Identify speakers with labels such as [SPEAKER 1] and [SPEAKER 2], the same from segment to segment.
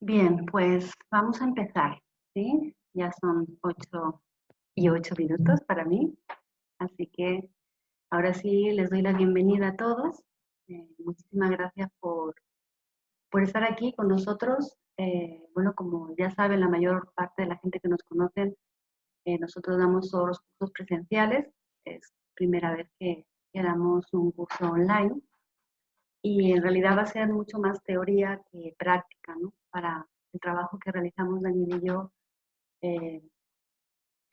[SPEAKER 1] Bien, pues vamos a empezar, ¿sí? Ya son 8:08 para mí, así que ahora sí les doy la bienvenida a todos. Muchísimas gracias por estar aquí con nosotros. Bueno, como ya saben, la mayor parte de la gente que nos conocen, nosotros damos todos los cursos presenciales. Es primera vez que damos un curso online y en realidad va a ser mucho más teoría que práctica, ¿no? Para el trabajo que realizamos Daniel y yo, eh,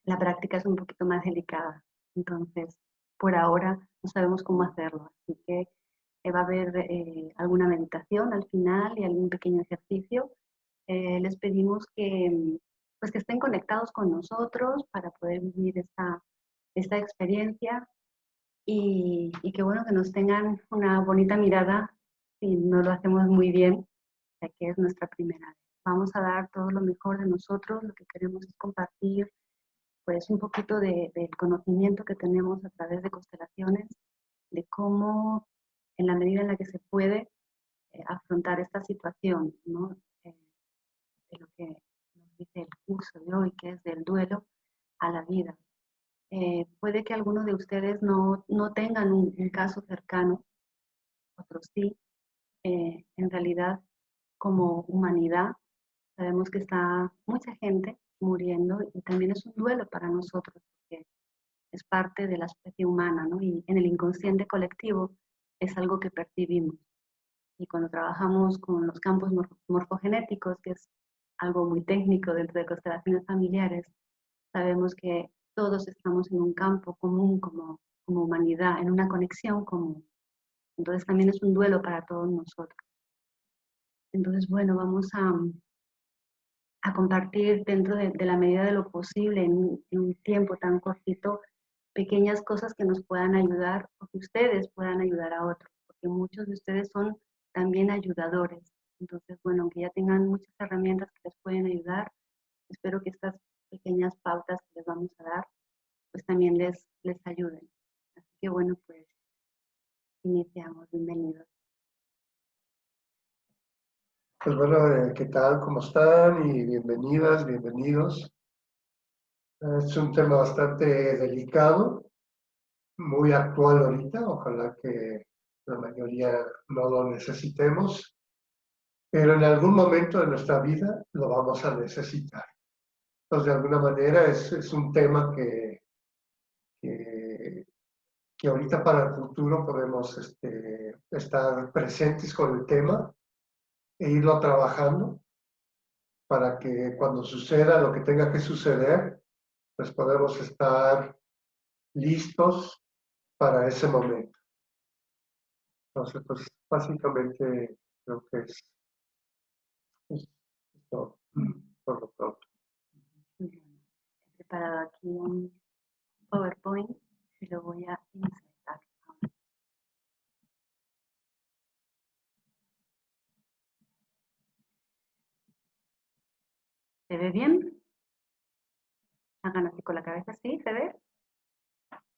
[SPEAKER 1] la práctica es un poquito más delicada. Entonces, por ahora no sabemos cómo hacerlo. Así que va a haber alguna meditación al final y algún pequeño ejercicio. Les pedimos pues que estén conectados con nosotros para poder vivir esta experiencia y que bueno, que nos tengan una bonita mirada si no lo hacemos muy bien, ya que es nuestra primera vez. Vamos a dar todo lo mejor de nosotros, lo que queremos es compartir pues un poquito del conocimiento que tenemos a través de constelaciones, de cómo en la medida en la que se puede afrontar esta situación, ¿no? De lo que nos dice el curso de hoy, que es del duelo a la vida. Puede que algunos de ustedes no tengan un caso cercano, otros sí. En realidad, como humanidad, sabemos que está mucha gente muriendo y también es un duelo para nosotros, porque es parte de la especie humana, ¿no? Y en el inconsciente colectivo es algo que percibimos. Y cuando trabajamos con los campos morfogenéticos, que es algo muy técnico dentro de constelaciones familiares, sabemos que todos estamos en un campo común como humanidad, en una conexión común. Entonces también es un duelo para todos nosotros. Entonces, bueno, vamos a compartir dentro de la medida de lo posible en un tiempo tan cortito pequeñas cosas que nos puedan ayudar o que ustedes puedan ayudar a otros, porque muchos de ustedes son también ayudadores. Entonces, bueno, aunque ya tengan muchas herramientas que les pueden ayudar, espero que estas pequeñas pautas que les vamos a dar, pues también les ayuden. Así que bueno, pues iniciamos. Bienvenidos.
[SPEAKER 2] Pues bueno, ¿qué tal? ¿Cómo están? Y bienvenidas, bienvenidos. Es un tema bastante delicado, muy actual ahorita. Ojalá que la mayoría no lo necesitemos, pero en algún momento de nuestra vida lo vamos a necesitar. Entonces, de alguna manera es un tema que, que ahorita para el futuro podemos estar presentes con el tema e irlo trabajando para que cuando suceda lo que tenga que suceder, pues podemos estar listos para ese momento. Entonces, pues básicamente creo que es todo por lo pronto.
[SPEAKER 1] He preparado aquí un PowerPoint y lo voy a insertar. ¿Se ve bien? Hagan así con la cabeza, ¿sí? ¿Se ve?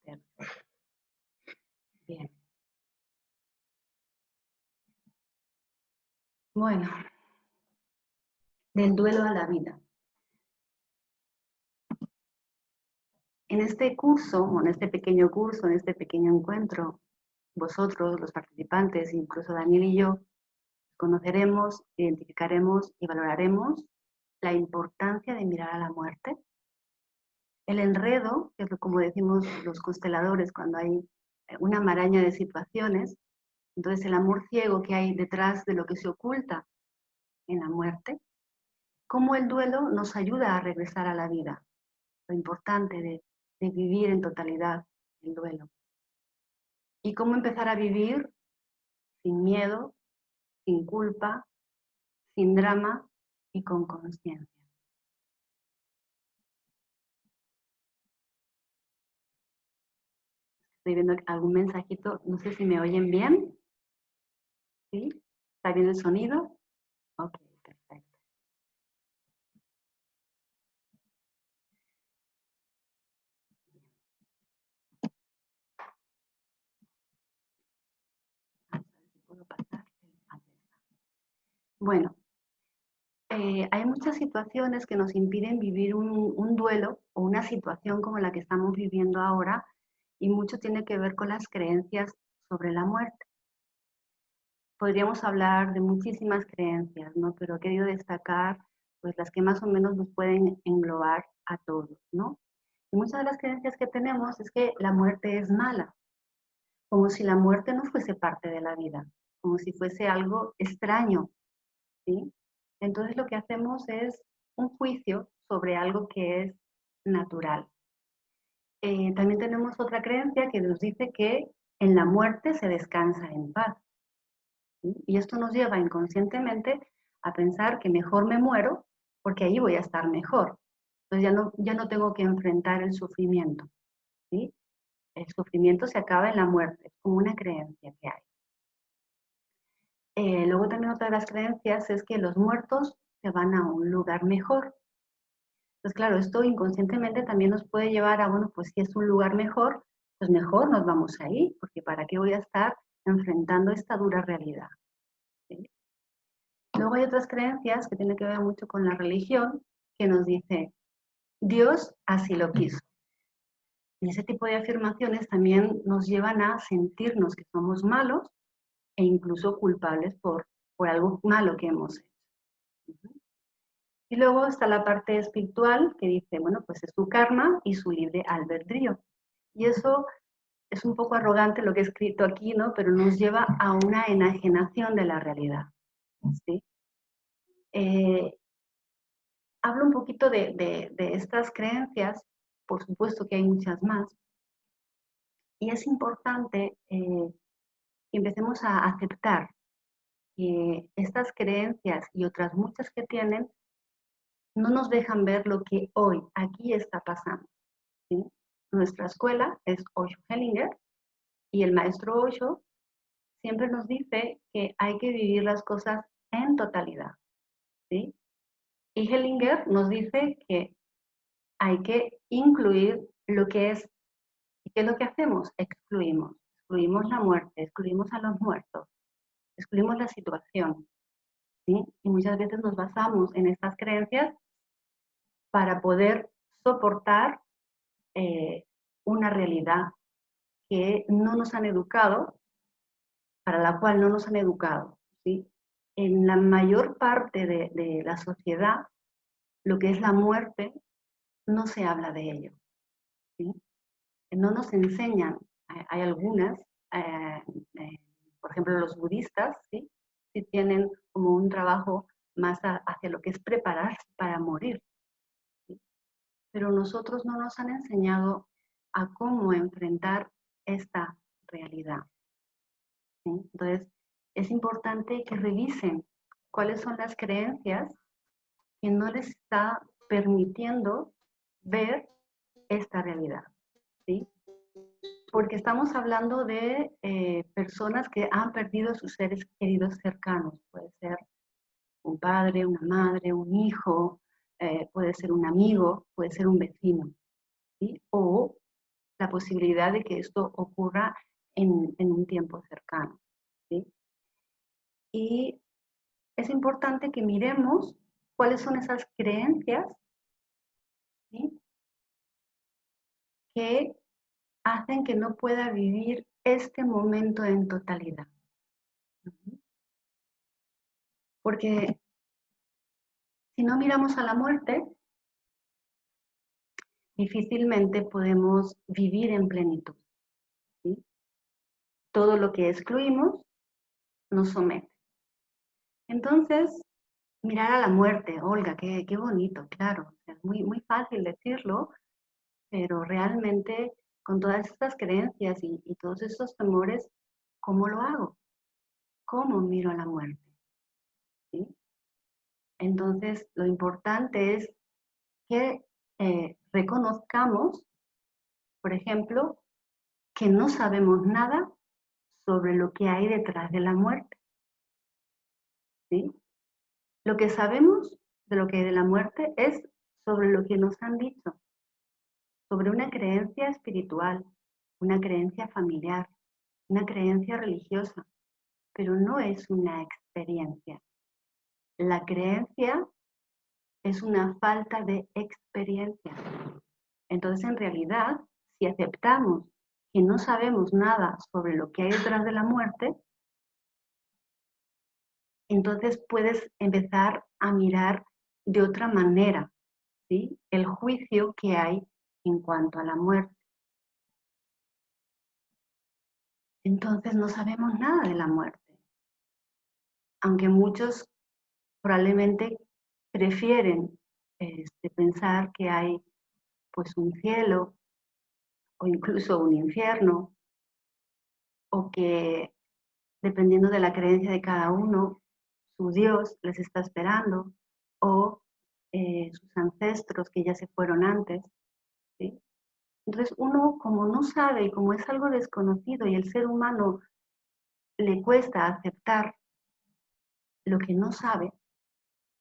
[SPEAKER 1] Perfecto. Bien. Bueno, del duelo a la vida. En este curso, o en este pequeño curso, en este pequeño encuentro, vosotros, los participantes, incluso Daniel y yo, conoceremos, identificaremos y valoraremos la importancia de mirar a la muerte, el enredo, que es como decimos los consteladores cuando hay una maraña de situaciones, entonces el amor ciego que hay detrás de lo que se oculta en la muerte, cómo el duelo nos ayuda a regresar a la vida, lo importante de vivir en totalidad el duelo, y cómo empezar a vivir sin miedo, sin culpa, sin drama y con conciencia. Estoy viendo algún mensajito, no sé si me oyen bien. ¿Sí? ¿Está bien el sonido? Ok, perfecto. Vamos a ver si puedo pasar. Bueno, hay muchas situaciones que nos impiden vivir un duelo o una situación como la que estamos viviendo ahora, y mucho tiene que ver con las creencias sobre la muerte. Podríamos hablar de muchísimas creencias, ¿no? Pero he querido destacar pues las que más o menos nos pueden englobar a todos, ¿no? Y muchas de las creencias que tenemos es que la muerte es mala, como si la muerte no fuese parte de la vida, como si fuese algo extraño, ¿sí? Entonces lo que hacemos es un juicio sobre algo que es natural. También tenemos otra creencia que nos dice que en la muerte se descansa en paz, ¿sí? Y esto nos lleva inconscientemente a pensar que mejor me muero porque ahí voy a estar mejor. Entonces ya no tengo que enfrentar el sufrimiento, ¿sí? El sufrimiento se acaba en la muerte, es como una creencia que hay. Luego también otra de las creencias es que los muertos se van a un lugar mejor. Entonces, claro, esto inconscientemente también nos puede llevar a, bueno, pues si es un lugar mejor, pues mejor nos vamos a ir, porque ¿para qué voy a estar enfrentando esta dura realidad? ¿Sí? Luego hay otras creencias que tienen que ver mucho con la religión, que nos dice, Dios así lo quiso. Y ese tipo de afirmaciones también nos llevan a sentirnos que somos malos e incluso culpables por algo malo que hemos hecho. Y luego está la parte espiritual que dice, bueno, pues es su karma y su libre albedrío. Y eso es un poco arrogante lo que he escrito aquí, ¿no? Pero nos lleva a una enajenación de la realidad, ¿sí? Hablo un poquito de estas creencias, por supuesto que hay muchas más, y es importante que empecemos a aceptar que estas creencias y otras muchas que tienen no nos dejan ver lo que hoy, aquí está pasando, ¿sí? Nuestra escuela es Osho Hellinger y el maestro Osho siempre nos dice que hay que vivir las cosas en totalidad, ¿sí? Y Hellinger nos dice que hay que incluir lo que es, ¿y qué es lo que hacemos? Excluimos. Excluimos la muerte, excluimos a los muertos, excluimos la situación, ¿sí? Y muchas veces nos basamos en estas creencias para poder soportar una realidad que no nos han educado, para la cual no nos han educado, ¿sí? En la mayor parte de la sociedad, lo que es la muerte, no se habla de ello, ¿sí? No nos enseñan, hay algunas, eh, eh, por ejemplo los budistas, ¿sí? Sí tienen como un trabajo más hacia lo que es prepararse para morir, ¿sí? Pero nosotros no nos han enseñado a cómo enfrentar esta realidad, ¿sí? Entonces, es importante que revisen cuáles son las creencias que no les está permitiendo ver esta realidad, ¿sí? Porque estamos hablando de personas que han perdido a sus seres queridos cercanos. Puede ser un padre, una madre, un hijo, puede ser un amigo, puede ser un vecino, ¿sí? O la posibilidad de que esto ocurra en un tiempo cercano, ¿sí? Y es importante que miremos cuáles son esas creencias, ¿sí? Que hacen que no pueda vivir este momento en totalidad. Porque si no miramos a la muerte, difícilmente podemos vivir en plenitud, ¿sí? Todo lo que excluimos nos somete. Entonces, mirar a la muerte, Olga, qué bonito, claro. Es muy, muy fácil decirlo, pero realmente con todas estas creencias y todos estos temores, ¿cómo lo hago? ¿Cómo miro a la muerte? ¿Sí? Entonces, lo importante es que reconozcamos, por ejemplo, que no sabemos nada sobre lo que hay detrás de la muerte, ¿sí? Lo que sabemos de lo que hay de la muerte es sobre lo que nos han dicho, sobre una creencia espiritual, una creencia familiar, una creencia religiosa, pero no es una experiencia. La creencia es una falta de experiencia. Entonces, en realidad, si aceptamos que no sabemos nada sobre lo que hay detrás de la muerte, entonces puedes empezar a mirar de otra manera, ¿sí? El juicio que hay en cuanto a la muerte. Entonces no sabemos nada de la muerte, aunque muchos probablemente prefieren pensar que hay pues un cielo o incluso un infierno, o que dependiendo de la creencia de cada uno, su Dios les está esperando, o sus ancestros que ya se fueron antes, ¿sí? Entonces uno, como no sabe y como es algo desconocido y el ser humano le cuesta aceptar lo que no sabe,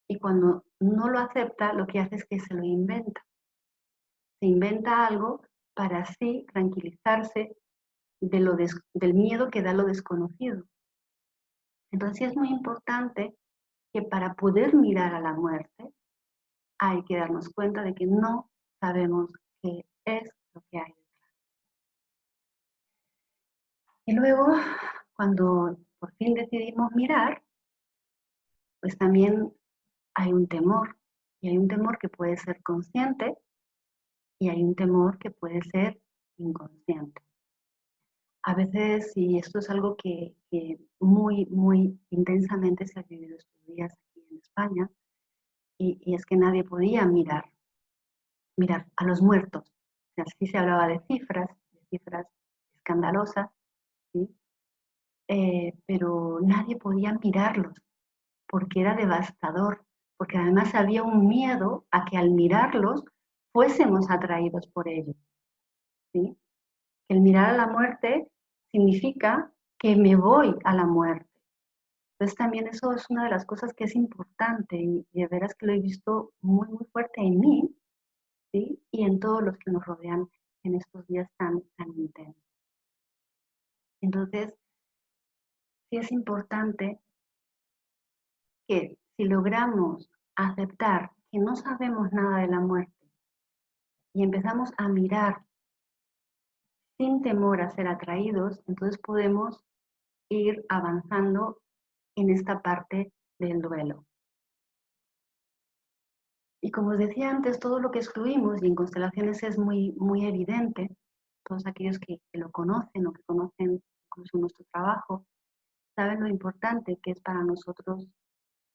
[SPEAKER 1] y cuando no lo acepta, lo que hace es que se lo inventa. Se inventa algo para así tranquilizarse del miedo que da lo desconocido. Entonces sí es muy importante que para poder mirar a la muerte hay que darnos cuenta de que no sabemos qué es lo que hay. Y luego, cuando por fin decidimos mirar, pues también hay un temor. Y hay un temor que puede ser consciente y hay un temor que puede ser inconsciente. A veces, y esto es algo que muy, muy intensamente se ha vivido estos días aquí en España, y es que nadie podía mirar a los muertos. Así se hablaba de cifras escandalosas, ¿sí? Pero nadie podía mirarlos porque era devastador, porque además había un miedo a que al mirarlos fuésemos atraídos por ellos, ¿sí? Que el mirar a la muerte significa que me voy a la muerte. Entonces también eso es una de las cosas que es importante y de veras que lo he visto muy, muy fuerte en mí, ¿sí? Y en todos los que nos rodean en estos días tan, tan intensos. Entonces, sí es importante que si logramos aceptar que no sabemos nada de la muerte y empezamos a mirar sin temor a ser atraídos, entonces podemos ir avanzando en esta parte del duelo. Y como os decía antes, todo lo que excluimos, y en constelaciones es muy, muy evidente, todos aquellos que lo conocen o que conocen incluso nuestro trabajo, saben lo importante que es para nosotros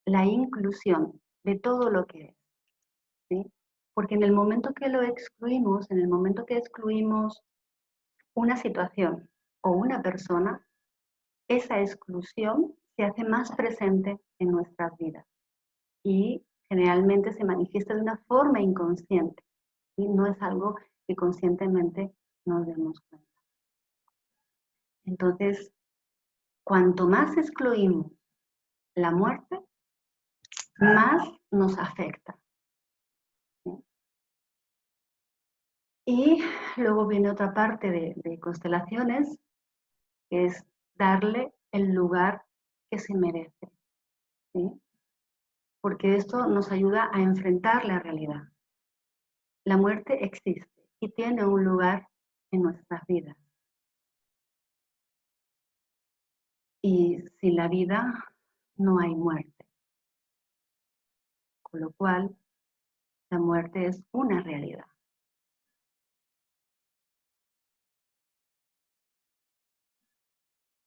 [SPEAKER 1] la inclusión de todo lo que es, ¿sí? Porque en el momento que lo excluimos, en el momento que excluimos una situación o una persona, esa exclusión se hace más presente en nuestras vidas y generalmente se manifiesta de una forma inconsciente y no es algo que conscientemente nos demos cuenta. Entonces, cuanto más excluimos la muerte, más nos afecta, ¿sí? Y luego viene otra parte de constelaciones, que es darle el lugar que se merece, ¿sí? Porque esto nos ayuda a enfrentar la realidad. La muerte existe y tiene un lugar en nuestras vidas. Y sin la vida no hay muerte. Con lo cual, la muerte es una realidad.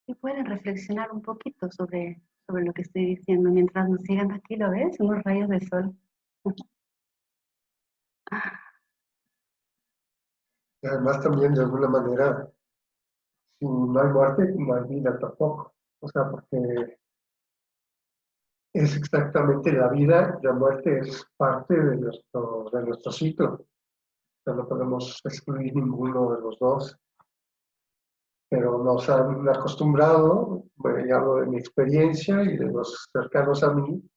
[SPEAKER 1] Y pueden reflexionar un poquito sobre lo que estoy diciendo mientras nos sigan aquí, ¿lo ves? Unos rayos de sol.
[SPEAKER 2] Y además también de alguna manera, si no hay muerte, no hay vida tampoco. O sea, porque es exactamente la vida, la muerte es parte de nuestro ciclo. O sea, no podemos excluir ninguno de los dos, pero nos han acostumbrado, bueno, ya hablo de mi experiencia y de los cercanos a mí,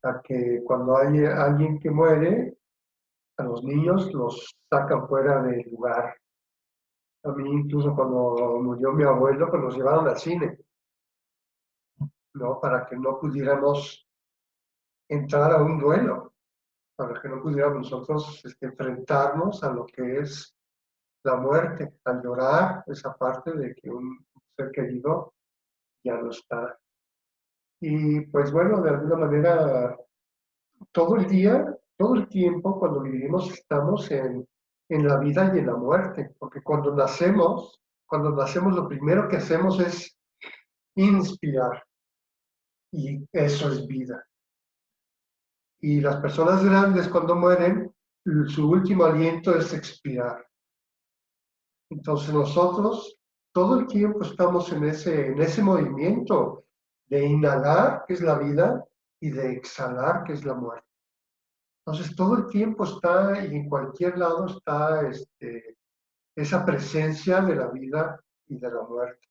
[SPEAKER 2] a que cuando hay alguien que muere, a los niños los sacan fuera del lugar. A mí incluso cuando murió mi abuelo, pues nos llevaron al cine, ¿no? Para que no pudiéramos entrar a un duelo. para que no pudiéramos nosotros enfrentarnos a lo que es la muerte, al llorar esa parte de que un ser querido ya no está. Y pues bueno, de alguna manera, todo el día, todo el tiempo, cuando vivimos, estamos en la vida y en la muerte, porque cuando nacemos lo primero que hacemos es inspirar, y eso es vida. Y las personas grandes cuando mueren, su último aliento es expirar. Entonces nosotros todo el tiempo estamos en ese movimiento de inhalar, que es la vida, y de exhalar, que es la muerte. Entonces todo el tiempo está, y en cualquier lado está esa presencia de la vida y de la muerte.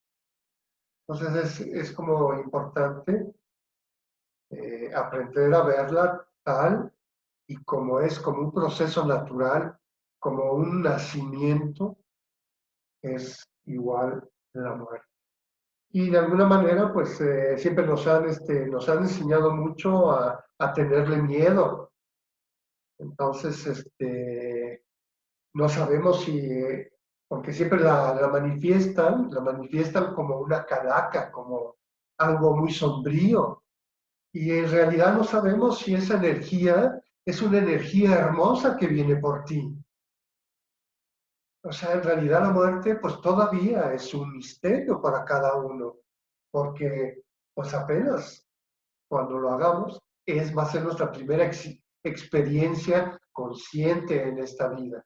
[SPEAKER 2] Entonces es como importante aprender a verla tal y como es, como un proceso natural, como un nacimiento, es igual la muerte. Y de alguna manera, pues siempre nos han enseñado mucho a tenerle miedo. Entonces, no sabemos si, porque siempre la manifiestan como una calaca, como algo muy sombrío. Y en realidad no sabemos si esa energía es una energía hermosa que viene por ti. O sea, en realidad la muerte pues todavía es un misterio para cada uno, porque pues apenas cuando lo hagamos va a ser nuestra primera experiencia consciente en esta vida.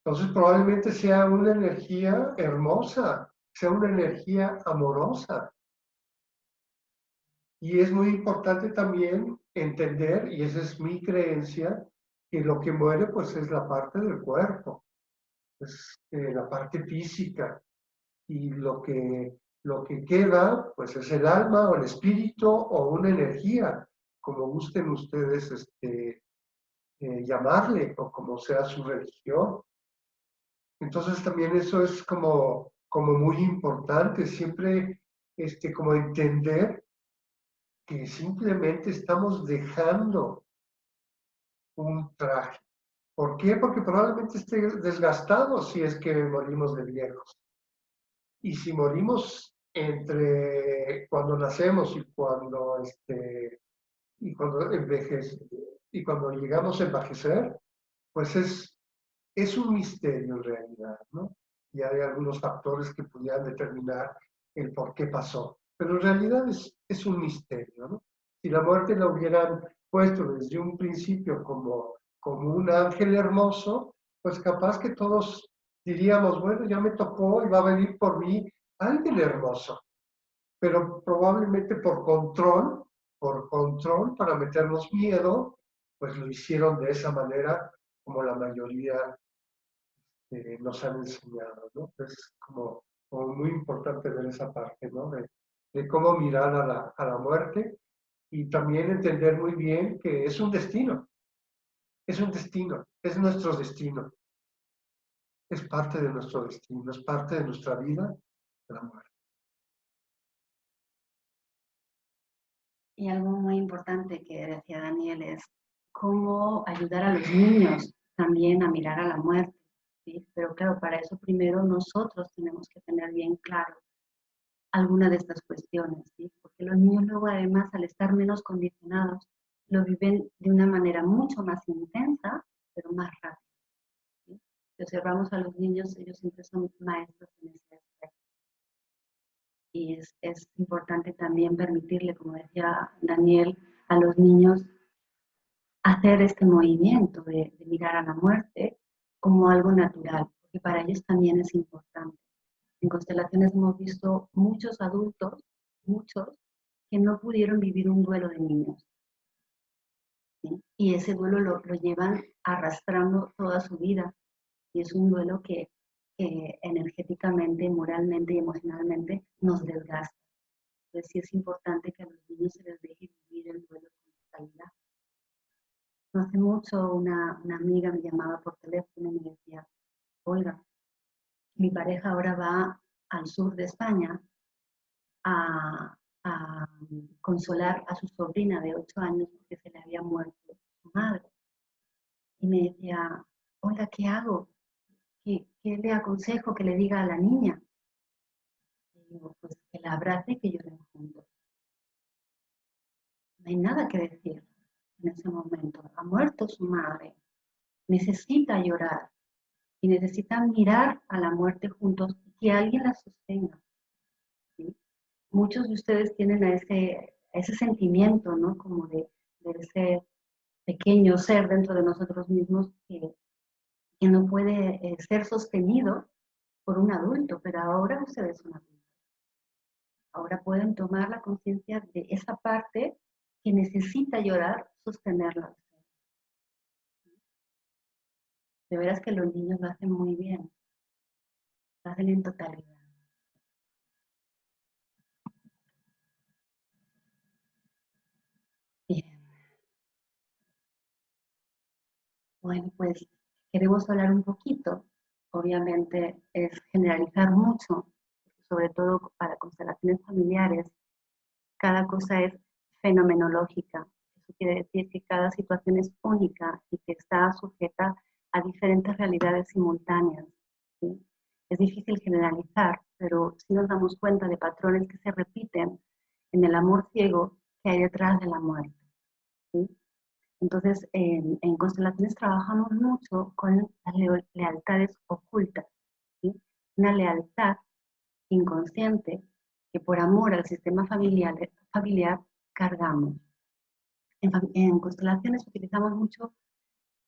[SPEAKER 2] Entonces probablemente sea una energía hermosa, sea una energía amorosa. Y es muy importante también entender, y esa es mi creencia, que lo que muere pues es la parte del cuerpo, es la parte física, y lo que queda pues es el alma o el espíritu o una energía, como gusten ustedes llamarle o como sea su religión. Entonces también eso es como muy importante, siempre como entender que simplemente estamos dejando un traje. ¿Por qué? Porque probablemente esté desgastado si es que morimos de viejos. Y si morimos entre cuando nacemos y cuando y cuando llegamos a envejecer, pues es un misterio en realidad, ¿no? Y hay algunos factores que pudieran determinar el por qué pasó. Pero en realidad es un misterio, ¿no? Si la muerte la hubieran puesto desde un principio como un ángel hermoso, pues capaz que todos diríamos, bueno, ya me tocó y va a venir por mí ángel hermoso. Pero probablemente por control para meternos miedo, pues lo hicieron de esa manera como la mayoría nos han enseñado, ¿no? Es como muy importante ver esa parte, ¿no? De cómo mirar a la muerte y también entender muy bien que es un destino, es nuestro destino, es parte de nuestro destino, es parte de nuestra vida, la muerte.
[SPEAKER 1] Y algo muy importante que decía Daniel es cómo ayudar a los niños también a mirar a la muerte, ¿sí? Pero claro, para eso primero nosotros tenemos que tener bien claro alguna de estas cuestiones, ¿sí? Porque los niños luego además al estar menos condicionados lo viven de una manera mucho más intensa, pero más rápida, ¿sí? Si observamos a los niños, ellos siempre son maestros en ese aspecto. Y es importante también permitirle, como decía Daniel, a los niños hacer este movimiento de mirar a la muerte como algo natural, porque para ellos también es importante. En constelaciones hemos visto muchos adultos, muchos, que no pudieron vivir un duelo de niños, ¿sí? Y ese duelo lo llevan arrastrando toda su vida. Y es un duelo que energéticamente, moralmente y emocionalmente nos desgasta. Entonces sí es importante que a los niños se les deje vivir el duelo con calidad. No hace mucho una amiga me llamaba por teléfono y me decía, oiga, mi pareja ahora va al sur de España a consolar a su sobrina de 8 años porque se le había muerto su madre. Y me decía, oiga, ¿qué hago? ¿Qué le aconsejo que le diga a la niña? Y digo, pues que la abrace y que lloren juntos. No hay nada que decir en ese momento. Ha muerto su madre. Necesita llorar y necesita mirar a la muerte juntos y que alguien la sostenga. ¿Sí? Muchos de ustedes tienen ese sentimiento, ¿no? Como de ese pequeño ser dentro de nosotros mismos que no puede ser sostenido por un adulto, pero ahora ustedes son adultos. Ahora pueden tomar la conciencia de esa parte que necesita llorar, sostenerla. De veras que los niños lo hacen muy bien, lo hacen en totalidad. Bien. Bueno, pues queremos hablar un poquito. Obviamente es generalizar mucho, sobre todo para constelaciones familiares. Cada cosa es fenomenológica. Eso quiere decir que cada situación es única y que está sujeta a diferentes realidades simultáneas. ¿Sí? Es difícil generalizar, pero sí nos damos cuenta de patrones que se repiten en el amor ciego que hay detrás de la muerte. ¿Sí? Entonces, en constelaciones trabajamos mucho con las lealtades ocultas. ¿Sí? Una lealtad inconsciente que por amor al sistema familiar cargamos. En constelaciones utilizamos mucho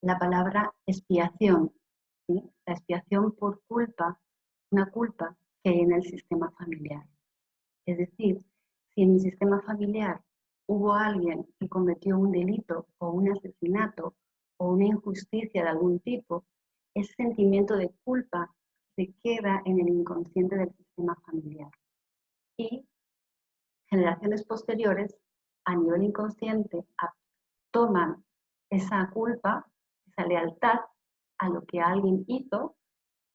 [SPEAKER 1] la palabra expiación, ¿sí? La expiación por culpa, una culpa que hay en el sistema familiar. Es decir, si en mi sistema familiar hubo alguien que cometió un delito o un asesinato o una injusticia de algún tipo, ese sentimiento de culpa se queda en el inconsciente del sistema familiar. Y generaciones posteriores, a nivel inconsciente, toman esa culpa, esa lealtad a lo que alguien hizo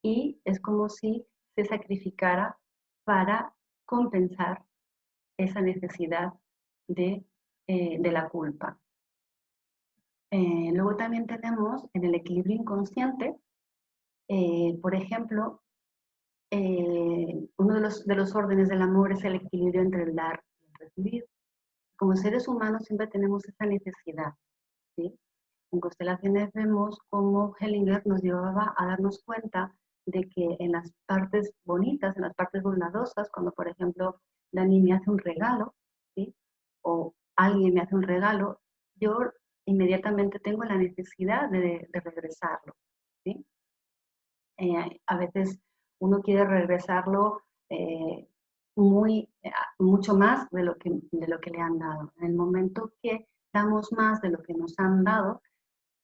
[SPEAKER 1] y es como si se sacrificara para compensar esa necesidad de la culpa. Luego también tenemos en el equilibrio inconsciente, por ejemplo, uno de los órdenes del amor es el equilibrio entre el dar y el recibir. Como seres humanos siempre tenemos esa necesidad, ¿sí? En constelaciones vemos cómo Hellinger nos llevaba a darnos cuenta de que en las partes bonitas, en las partes bondadosas, cuando por ejemplo Dani me hace un regalo, ¿sí? O alguien me hace un regalo, yo inmediatamente tengo la necesidad de regresarlo, ¿sí? A veces uno quiere regresarlo mucho más de lo que le han dado. En el momento que damos más de lo que nos han dado,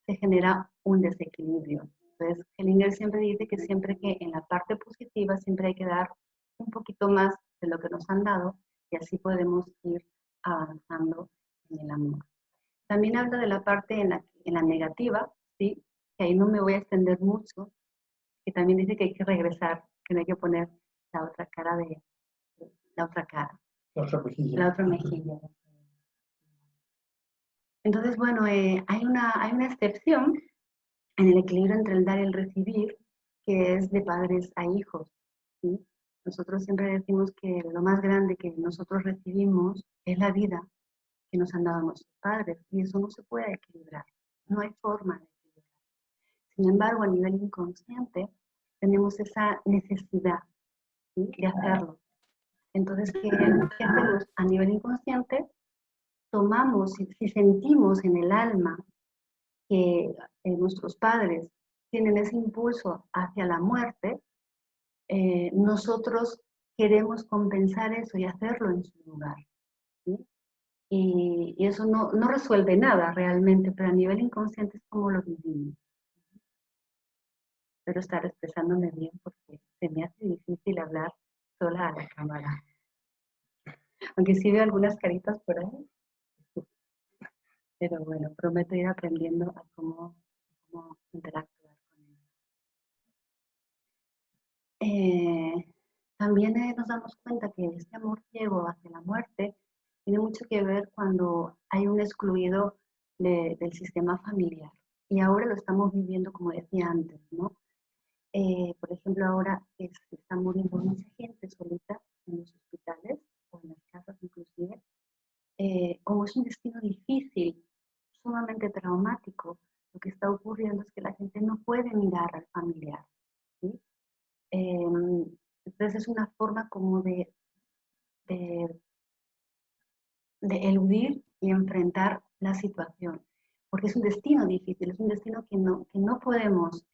[SPEAKER 1] se genera un desequilibrio. Entonces, Hellinger siempre dice que siempre que en la parte positiva siempre hay que dar un poquito más de lo que nos han dado y así podemos ir avanzando en el amor. También habla de la parte en la negativa, ¿sí? Que ahí no me voy a extender mucho, que también dice que hay que regresar, que no hay que poner la otra cara la otra cara.
[SPEAKER 2] La otra mejilla.
[SPEAKER 1] La otra mejilla. Entonces, bueno, hay una excepción en el equilibrio entre el dar y el recibir, que es de padres a hijos, ¿sí? Nosotros siempre decimos que lo más grande que nosotros recibimos es la vida que nos han dado nuestros padres, y eso no se puede equilibrar, no hay forma de equilibrar. Sin embargo, a nivel inconsciente, tenemos esa necesidad, ¿sí? De hacerlo. Entonces, ¿qué hacemos? A nivel inconsciente, tomamos, si sentimos en el alma que nuestros padres tienen ese impulso hacia la muerte, nosotros queremos compensar eso y hacerlo en su lugar. ¿Sí? Y eso no resuelve nada realmente, pero a nivel inconsciente es como lo vivimos. Espero estar expresándome bien porque se me hace difícil hablar sola a la cámara. Aunque sí veo algunas caritas por ahí. Pero bueno, prometo ir aprendiendo a cómo interactuar con eso. También nos damos cuenta que este amor ciego hacia la muerte tiene mucho que ver cuando hay un excluido del sistema familiar. Y ahora lo estamos viviendo, como decía antes, ¿no? Por ejemplo, ahora se está muriendo mucha gente solita en los hospitales o en las casas inclusive. Como es un destino difícil, sumamente traumático, lo que está ocurriendo es que la gente no puede mirar al familiar, ¿sí? Entonces es una forma como de, de eludir y enfrentar la situación, porque es un destino difícil, es un destino que no podemos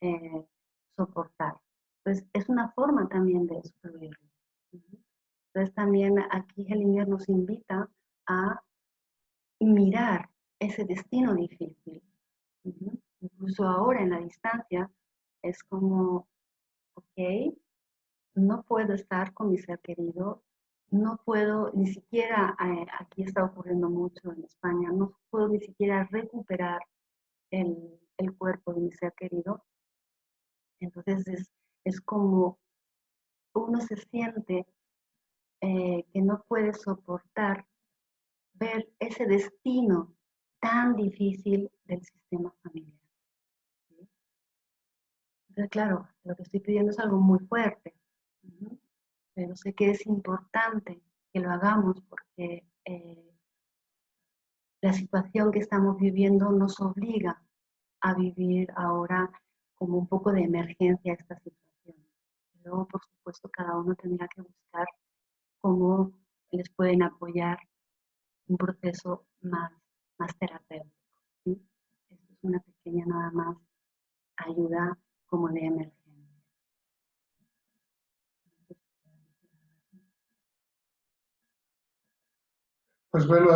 [SPEAKER 1] soportar. Entonces es una forma también de excluirlo. Entonces también aquí Hellinger nos invita a mirar ese destino difícil. Incluso ahora en la distancia es como, ok, no puedo estar con mi ser querido, no puedo ni siquiera, aquí está ocurriendo mucho en España, no puedo ni siquiera recuperar el cuerpo de mi ser querido. Entonces es como uno se siente que no puede soportar ver ese destino tan difícil del sistema familiar. ¿Sí? Entonces, claro, lo que estoy pidiendo es algo muy fuerte, pero sé que es importante que lo hagamos porque la situación que estamos viviendo nos obliga a vivir ahora como un poco de emergencia esta situación. Luego, por supuesto, cada uno tendrá que buscar cómo les pueden apoyar un proceso más terapéutico. ¿Sí? Esto es una pequeña nada más ayuda como de emergencia.
[SPEAKER 2] Pues bueno,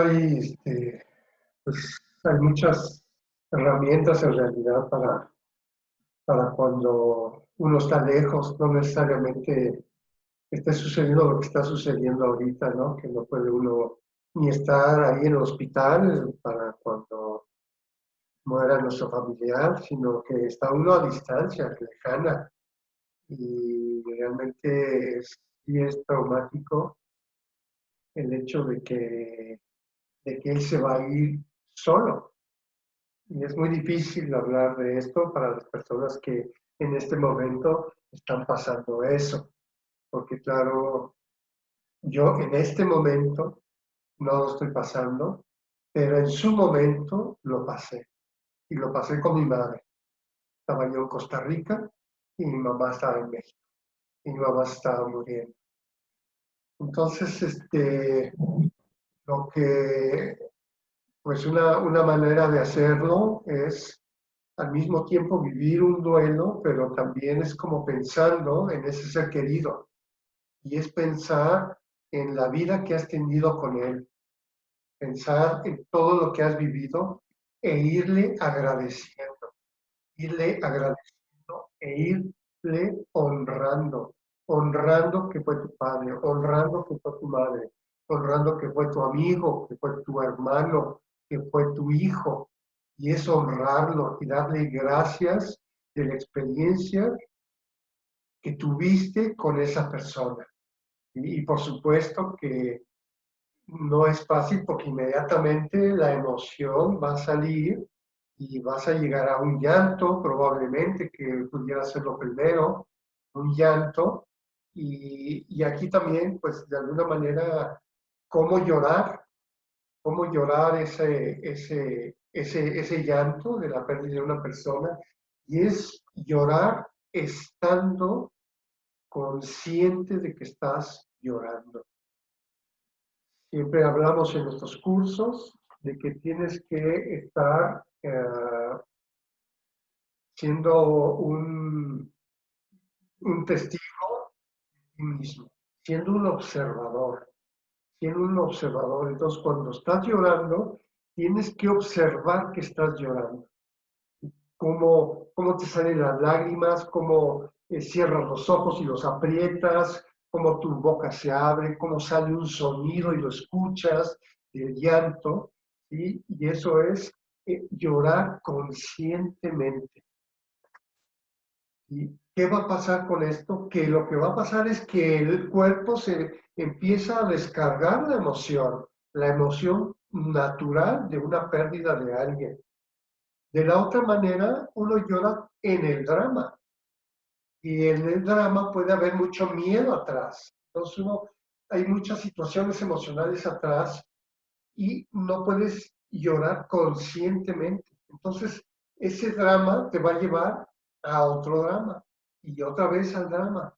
[SPEAKER 2] pues hay muchas herramientas en realidad para cuando uno está lejos, no necesariamente esté sucediendo lo que está sucediendo ahorita, ¿no? Que no puede uno ni estar ahí en el hospital para cuando muera nuestro familiar, sino que está uno a distancia, lejana. Y realmente sí es traumático el hecho de que él se va a ir solo. Y es muy difícil hablar de esto para las personas que en este momento están pasando eso. Porque claro, yo en este momento no lo estoy pasando, pero en su momento lo pasé. Y lo pasé con mi madre. Estaba yo en Costa Rica y mi mamá estaba en México. Y mi mamá estaba muriendo. Entonces, lo que, pues una manera de hacerlo es al mismo tiempo vivir un duelo, pero también es como pensando en ese ser querido. Y es pensar en la vida que has tenido con él, pensar en todo lo que has vivido e irle agradeciendo e irle honrando, honrando que fue tu padre, honrando que fue tu madre, honrando que fue tu amigo, que fue tu hermano, que fue tu hijo. Y es honrarlo y darle gracias de la experiencia que tuviste con esa persona. Y por supuesto que no es fácil porque inmediatamente la emoción va a salir y vas a llegar a un llanto, probablemente, que pudiera ser lo primero, un llanto. Y aquí también, pues de alguna manera, cómo llorar ese llanto de la pérdida de una persona. Y es llorar estando consciente de que estás llorando. Siempre hablamos en nuestros cursos de que tienes que estar siendo un testigo de ti mismo, siendo un observador, siendo un observador. Entonces, cuando estás llorando, tienes que observar que estás llorando. Cómo te salen las lágrimas, cómo cierras los ojos y los aprietas, cómo tu boca se abre, cómo sale un sonido y lo escuchas, el llanto, ¿sí? Y eso es llorar conscientemente. ¿Y qué va a pasar con esto? Que lo que va a pasar es que el cuerpo se empieza a descargar la emoción natural de una pérdida de alguien. De la otra manera, uno llora en el drama. Y en el drama puede haber mucho miedo atrás. Entonces hay muchas situaciones emocionales atrás y no puedes llorar conscientemente. Entonces, ese drama te va a llevar a otro drama y otra vez al drama.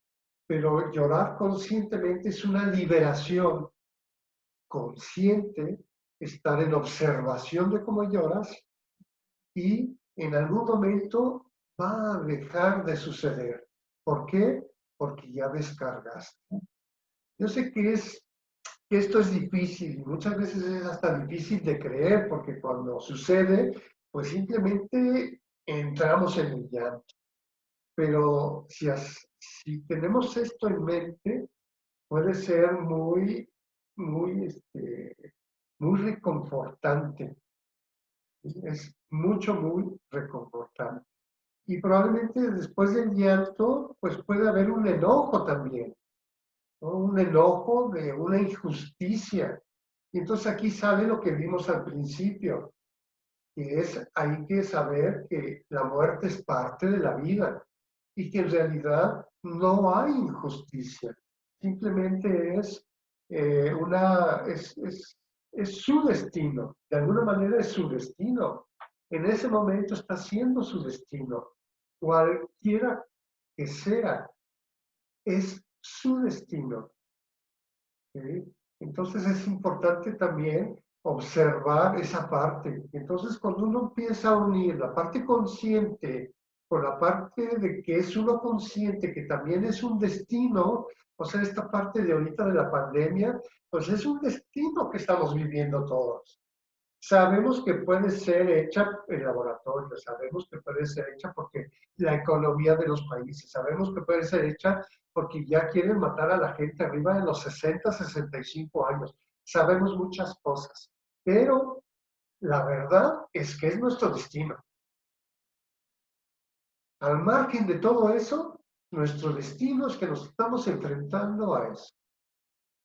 [SPEAKER 2] Pero llorar conscientemente es una liberación consciente, estar en observación de cómo lloras y en algún momento va a dejar de suceder. ¿Por qué? Porque ya descargaste. Yo sé que esto es difícil y muchas veces es hasta difícil de creer porque cuando sucede, pues simplemente entramos en el llanto. Pero si tenemos esto en mente, puede ser muy, muy reconfortante. Es muy reconfortante. Y probablemente después del llanto, pues puede haber un enojo también, ¿no? Un enojo de una injusticia. Y entonces aquí sale lo que vimos al principio, que es hay que saber que la muerte es parte de la vida y que en realidad no hay injusticia. Simplemente es su destino. De alguna manera es su destino. En ese momento está siendo su destino. Cualquiera que sea, es su destino. ¿Sí? Entonces es importante también observar esa parte. Entonces cuando uno empieza a unir la parte consciente con la parte de que es uno consciente, que también es un destino, o sea, esta parte de ahorita de la pandemia, pues es un destino que estamos viviendo todos. Sabemos que puede ser hecha en laboratorio, sabemos que puede ser hecha porque la economía de los países, sabemos que puede ser hecha porque ya quieren matar a la gente arriba de los 60, 65 años. Sabemos muchas cosas, pero la verdad es que es nuestro destino. Al margen de todo eso, nuestro destino es que nos estamos enfrentando a eso.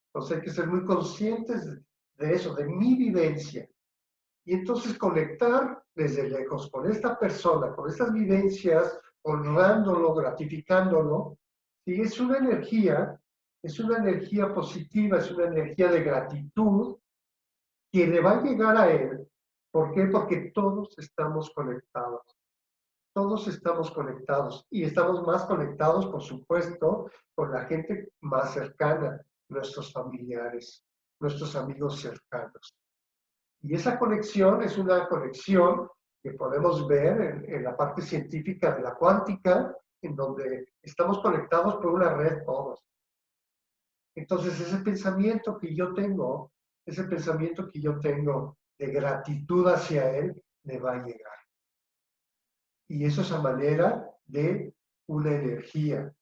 [SPEAKER 2] Entonces hay que ser muy conscientes de eso, de mi vivencia. Y entonces conectar desde lejos con esta persona, con estas vivencias, honrándolo, gratificándolo, y es una energía positiva, es una energía de gratitud que le va a llegar a él. ¿Por qué? Porque todos estamos conectados. Todos estamos conectados y estamos más conectados, por supuesto, con la gente más cercana, nuestros familiares, nuestros amigos cercanos. Y esa conexión es una conexión que podemos ver en la parte científica de la cuántica, en donde estamos conectados por una red todos. Entonces, ese pensamiento que yo tengo de gratitud hacia él, le va a llegar. Y eso es a manera de una energía,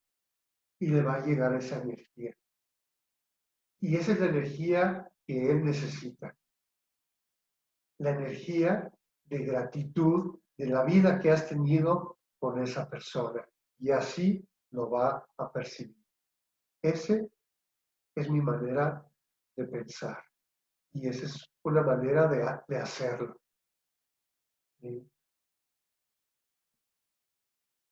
[SPEAKER 2] y le va a llegar esa energía. Y esa es la energía que él necesita. La energía de gratitud de la vida que has tenido con esa persona. Y así lo va a percibir. Esa es mi manera de pensar. Y esa es una manera de hacerlo. ¿Sí?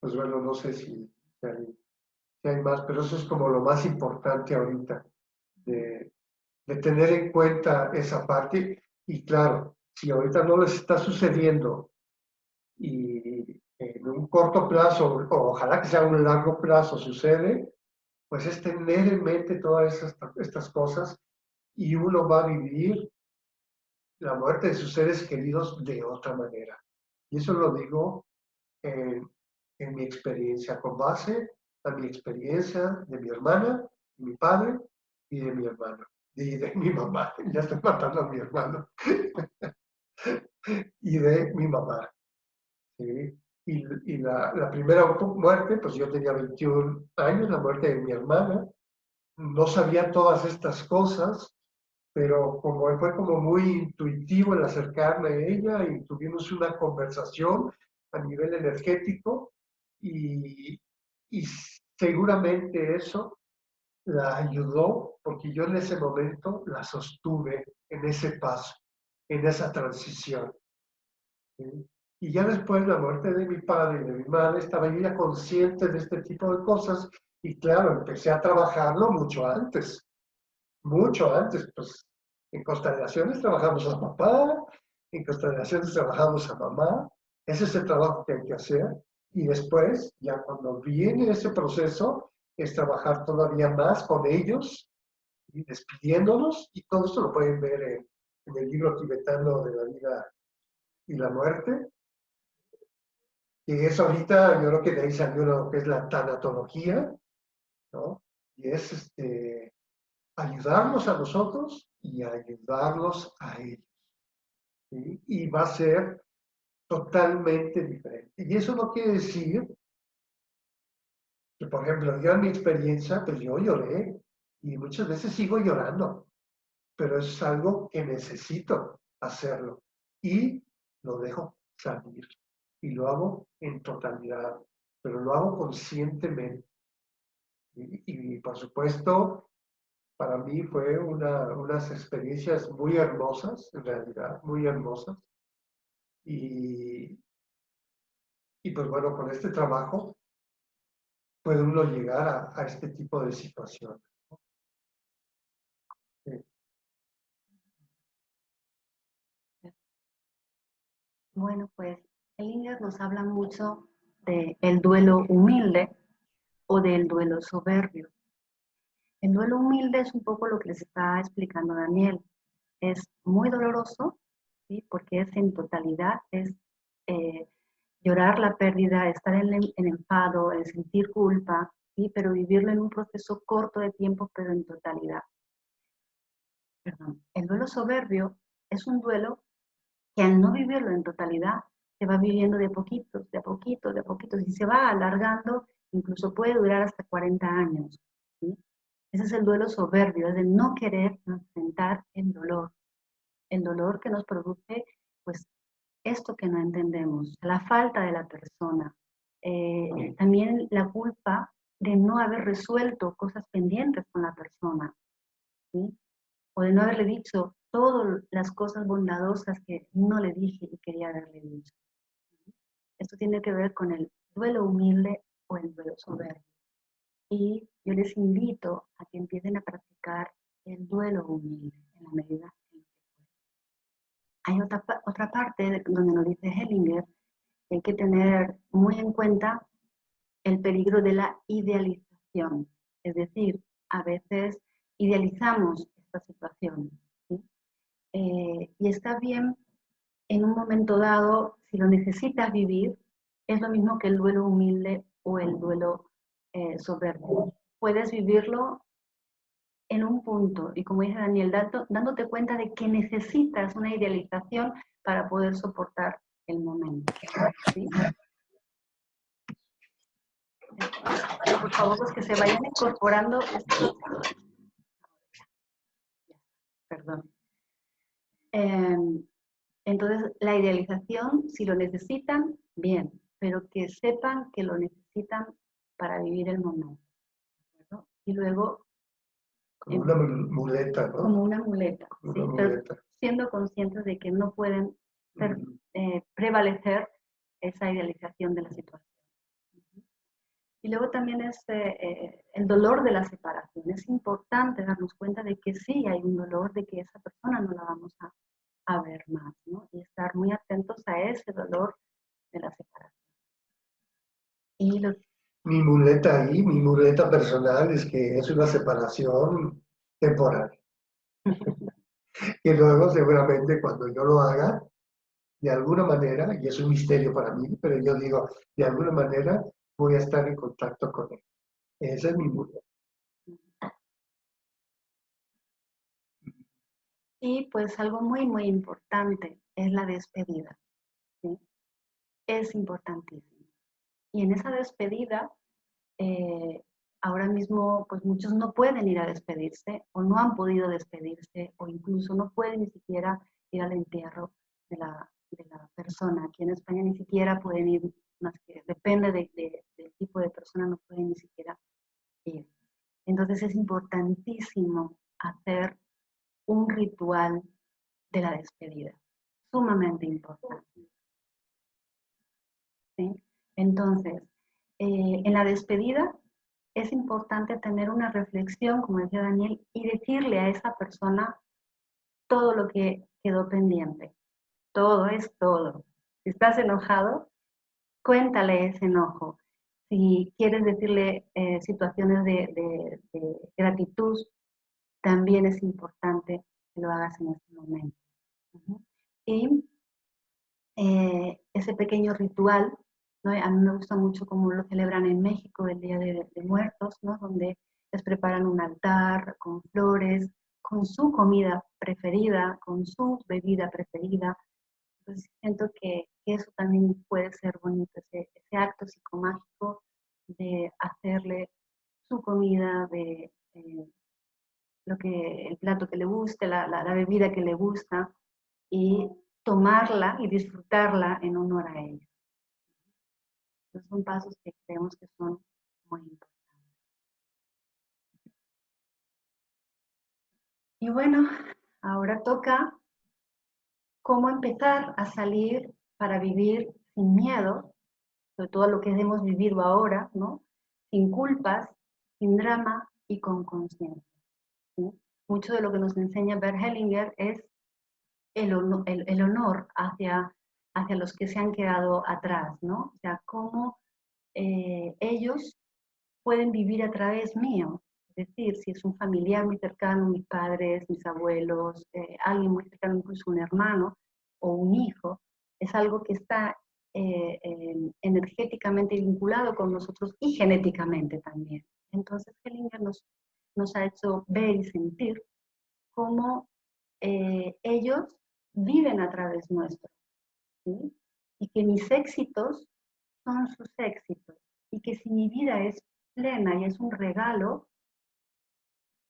[SPEAKER 2] Pues bueno, no sé si hay más, pero eso es como lo más importante ahorita, de, de tener en cuenta esa parte. Y claro, si ahorita no les está sucediendo y en un corto plazo, o ojalá que sea un largo plazo, sucede, pues es tener en mente todas estas cosas y uno va a vivir la muerte de sus seres queridos de otra manera. Y eso lo digo en mi experiencia, con base a mi experiencia de mi hermana, de mi padre y de mi hermano. Y de mi mamá, ya estoy matando a mi hermano, y de mi mamá. ¿Sí? Y la primera muerte, pues yo tenía 21 años, la muerte de mi hermana. No sabía todas estas cosas, pero como fue como muy intuitivo el acercarme a ella y tuvimos una conversación a nivel energético y, y seguramente eso la ayudó porque yo en ese momento la sostuve en ese paso. en esa transición. ¿Sí? Y ya después de la muerte de mi padre y de mi madre, estaba yo ya consciente de este tipo de cosas y claro, empecé a trabajarlo mucho antes, pues en constelaciones trabajamos a papá, en constelaciones trabajamos a mamá, ese es el trabajo que hay que hacer y después, ya cuando viene ese proceso, es trabajar todavía más con ellos y despidiéndonos y todo esto lo pueden ver en el libro tibetano de la vida y la muerte, que es ahorita, yo creo que de ahí salió lo que es la tanatología, ¿no? Y es ayudarnos a nosotros y ayudarlos a ellos. ¿Sí? Y va a ser totalmente diferente. Y eso no quiere decir que, por ejemplo, yo en mi experiencia, pues yo lloré y muchas veces sigo llorando, pero es algo que necesito hacerlo y lo dejo salir y lo hago en totalidad, pero lo hago conscientemente. Y por supuesto, para mí fue unas experiencias muy hermosas, en realidad, muy hermosas. Y, y pues bueno, con este trabajo puede uno llegar a este tipo de situaciones. Sí.
[SPEAKER 1] Bueno, pues Ellinger nos habla mucho del duelo humilde o del duelo soberbio. El duelo humilde es un poco lo que les está explicando Daniel. Es muy doloroso, ¿sí? Porque es en totalidad, es eh, llorar la pérdida, estar en enfado, en sentir culpa, ¿sí? Pero vivirlo en un proceso corto de tiempo, pero en totalidad. Perdón. El duelo soberbio es un duelo que al no vivirlo en totalidad, se va viviendo de poquitos, de a poquitos, de a poquitos, y se va alargando, incluso puede durar hasta 40 años. ¿Sí? Ese es el duelo soberbio, es de no querer enfrentar el dolor que nos produce, pues, esto que no entendemos, la falta de la persona, también la culpa de no haber resuelto cosas pendientes con la persona, ¿sí? O de no haberle dicho todas las cosas bondadosas que no le dije y quería haberle dicho. Esto tiene que ver con el duelo humilde o el duelo soberbio. Y yo les invito a que empiecen a practicar el duelo humilde en la medida en que puedan. Hay otra parte donde nos dice Hellinger que hay que tener muy en cuenta el peligro de la idealización. Es decir, a veces idealizamos esta situación. ¿Sí? Y está bien en un momento dado, si lo necesitas vivir, es lo mismo que el duelo humilde o el duelo soberbio. Puedes vivirlo en un punto y como dice Daniel, dándote cuenta de que necesitas una idealización para poder soportar el momento. ¿Sí? Por favor, los que se vayan incorporando, perdón. Entonces, la idealización, si lo necesitan, bien, pero que sepan que lo necesitan para vivir el momento. ¿No? Y luego...
[SPEAKER 2] Como una muleta, ¿no?
[SPEAKER 1] Como una muleta,
[SPEAKER 2] Como
[SPEAKER 1] ¿sí?
[SPEAKER 2] una
[SPEAKER 1] Pero
[SPEAKER 2] muleta.
[SPEAKER 1] siendo conscientes de que no pueden prevalecer esa idealización de la situación. Y luego también es el dolor de la separación. Es importante darnos cuenta de que sí hay un dolor, de que esa persona no la vamos a ver más, ¿no? Y estar muy atentos a ese dolor de la separación. Y
[SPEAKER 2] Mi muleta ahí, mi muleta personal es que es una separación temporal. Y luego seguramente cuando yo lo haga, de alguna manera, y es un misterio para mí, pero yo digo, de alguna manera voy a estar en contacto con él. Esa es mi muleta.
[SPEAKER 1] Y pues algo muy, muy importante es la despedida. ¿Sí? Es importantísimo. Y en esa despedida, ahora mismo, pues muchos no pueden ir a despedirse o no han podido despedirse o incluso no pueden ni siquiera ir al entierro de la persona. Aquí en España ni siquiera pueden ir, más que depende del tipo de persona, no pueden ni siquiera ir. Entonces es importantísimo hacer un ritual de la despedida. Sumamente importante. ¿Sí? Entonces, en la despedida es importante tener una reflexión, como decía Daniel, y decirle a esa persona todo lo que quedó pendiente. Todo es todo. Si estás enojado, cuéntale ese enojo. Si quieres decirle situaciones de gratitud, también es importante que lo hagas en este momento. Y ese pequeño ritual, ¿no? A mí me gusta mucho cómo lo celebran en México, el Día de Muertos, ¿no? Donde les preparan un altar con flores, con su comida preferida, con su bebida preferida. Entonces siento que eso también puede ser bonito, ese acto psicomágico de hacerle su comida, de el plato que le guste, la bebida que le gusta, y tomarla y disfrutarla en honor a ella. Esos son pasos que creemos que son muy importantes. Y bueno, ahora toca cómo empezar a salir para vivir sin miedo, sobre todo lo que hemos vivido ahora, ¿no? Sin culpas, sin drama y con conciencia. ¿Sí? Mucho de lo que nos enseña Bert Hellinger es el honor hacia los que se han quedado atrás, ¿no? O sea, cómo ellos pueden vivir a través mío. Es decir, si es un familiar muy cercano, mis padres, mis abuelos, alguien muy cercano, incluso un hermano o un hijo, es algo que está energéticamente vinculado con nosotros y genéticamente también. Entonces, Hellinger nos ha hecho ver y sentir cómo ellos viven a través nuestro, ¿sí? Y que mis éxitos son sus éxitos, y que si mi vida es plena y es un regalo,